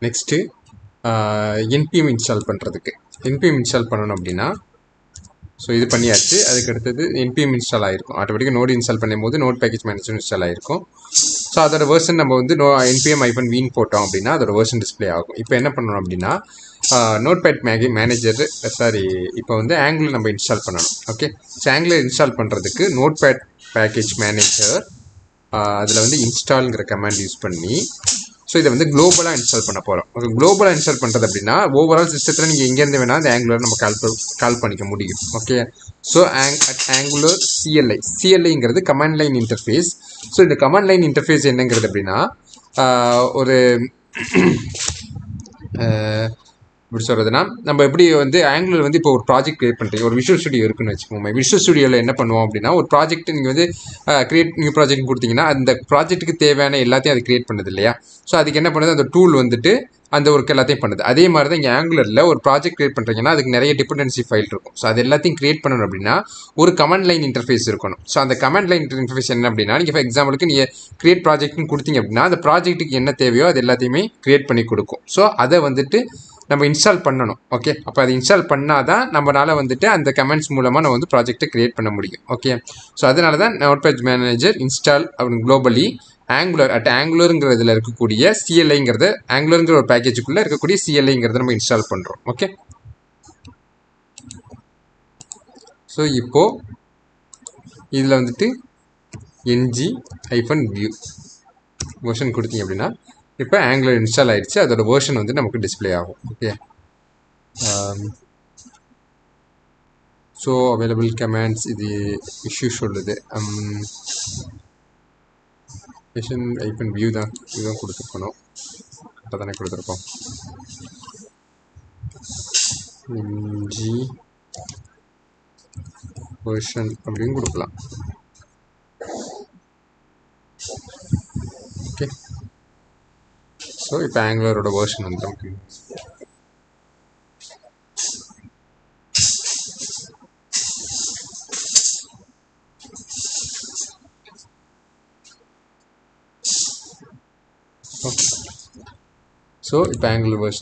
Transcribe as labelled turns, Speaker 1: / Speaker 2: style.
Speaker 1: Next NPM install பண்ணுறதுக்கு NPM install பண்ணணும் அப்படின்னா ஸோ இது பண்ணியாச்சு. அதுக்கு அடுத்தது என்பிஎம் இன்ஸ்டால் ஆகிருக்கும். ஆட்டோமேட்டிக்காக நோட் இன்ஸ்டால் பண்ணும்போது நோட் பேக்கேஜ் மேனேஜர் இன்ஸ்டால் ஆகிருக்கும். ஸோ அதோட வெர்ஷன் நம்ம வந்து npm-vன் போட்டோம் அப்படின்னா அதோட வெர்ஷன் டிஸ்பிளே ஆகும். இப்போ என்ன பண்ணணும் அப்படின்னா நோட் பேட் மேனேஜர் இப்போ வந்து ஆங்குலர் நம்ம இன்ஸ்டால் பண்ணணும். ஓகே, ஸோ ஆங்குலர் இன்ஸ்டால் பண்ணுறதுக்கு நோட் பேட் பேக்கேஜ் மேனேஜர் அதில் வந்து இன்ஸ்டால்ங்கிற கமாண்ட் யூஸ் பண்ணி ஸோ இதை வந்து குளோபலாக இன்ஸ்டால் பண்ண போகிறோம். ஓகே, குளோபலாக இன்ஸ்டால் பண்ணுறது அப்படின்னா ஓவரால் சிஸ்டத்தில் நீங்கள் எங்கேருந்து வேணால் அந்த ஆங்குலர் நம்ம கால் பண்ணிக்க முடியும். ஓகே, ஸோ ஆங்குலர் சிஎல்ஐங்கிறது கமாண்ட் லைன் இன்டர்ஃபேஸ். ஸோ இந்த கமாண்ட் லைன் இன்டர்ஃபேஸ் என்னங்கிறது அப்படின்னா ஒரு எப்படி சொல்கிறதுனா நம்ம எப்படி வந்து ஆங்குலர் வந்து இப்போ ஒரு ப்ராஜெக்ட் கிரியேட் பண்ணுறீங்க, ஒரு விஷுவல் ஸ்டுடியோ இருக்குன்னு வச்சுக்கோங்க. விஷுவல் ஸ்டுடியோவில் என்ன பண்ணுவோம் அப்படின்னா ஒரு ப்ராஜெக்ட் நீங்கள் வந்து நியூ ப்ராஜெக்ட் கொடுத்தீங்கன்னா அந்த ப்ராஜெக்ட்டுக்கு தேவையான எல்லாத்தையும் அது கிரியேட் பண்ணுது இல்லையா. ஸோ அதுக்கு என்ன பண்ணுது, அந்த டூல் வந்துட்டு அந்த ஒர்க் எல்லாத்தையும் பண்ணுது. அதே மாதிரி தான் இங்கே ஆங்குலரில் ஒரு ப்ராஜெக்ட் கிரியேட் பண்ணுறீங்கன்னா அதுக்கு நிறைய டிபெண்டன்சி ஃபைல் இருக்கும். ஸோ அது எல்லாத்தையும் கிரியேட் பண்ணணும் அப்படின்னா ஒரு கமாண்ட் லைன் இன்டர்ஃபேஸ் இருக்கணும். ஸோ அந்த கமாண்ட் லைன் இன்டர்ஃபேஸ் என்ன அப்படின்னா நீங்கள் ஃபார் எக்ஸாம்பிளுக்கு நீங்கள் கிரியேட் ப்ராஜெக்ட்னு கொடுத்தீங்க அப்படின்னா அந்த ப்ராஜெக்ட்டுக்கு என்ன தேவையோ அது எல்லாத்தையுமே கிரியேட் பண்ணி கொடுக்கும். ஸோ அதை வந்துட்டு நம்ம இன்ஸ்டால் பண்ணணும். ஓகே, அப்போ அதை இன்ஸ்டால் பண்ணால் தான் நம்மளால் வந்துட்டு அந்த கமெண்ட்ஸ் மூலமாக நம்ம வந்து ப்ராஜெக்ட்டை கிரியேட் பண்ண முடியும். ஓகே, ஸோ அதனால தான் நோட் பேட் மேனேஜர் இன்ஸ்டால் அப்படின்னு குளோபலி ஆங்குலருங்கிறதுல இருக்கக்கூடிய சிஎல்ஐங்கிறத ஆங்குலருங்கிற ஒரு பேக்கேஜுக்குள்ளே இருக்கக்கூடிய சிஎல்ஐங்கிறத நம்ம இன்ஸ்டால் பண்ணுறோம். ஓகே, ஸோ இப்போது இதில் வந்துட்டு ng-view வெர்ஷன் கொடுத்தீங்க அப்படின்னா இப்போ ஆங்குலர் இன்ஸ்டால் ஆகிடுச்சு. அதோட வெர்ஷன் வந்து நமக்கு டிஸ்பிளே ஆகும். ஓகே, ஸோ அவைலபிள் கமெண்ட்ஸ் இது இஷ்யூ சொல்லுது. -view தான் இதுதான் கொடுத்துருக்கணும். கரெக்டாக தானே கொடுத்துருக்கோம். ng வெர்ஷன் அப்படின்னு கொடுக்கலாம். ஓகே, ஸோ இப்போ ஆங்குலரோட வெர்ஷன் வந்து நமக்கு ஸோ இப்போ ஆங்குலர் வெர்ஷன்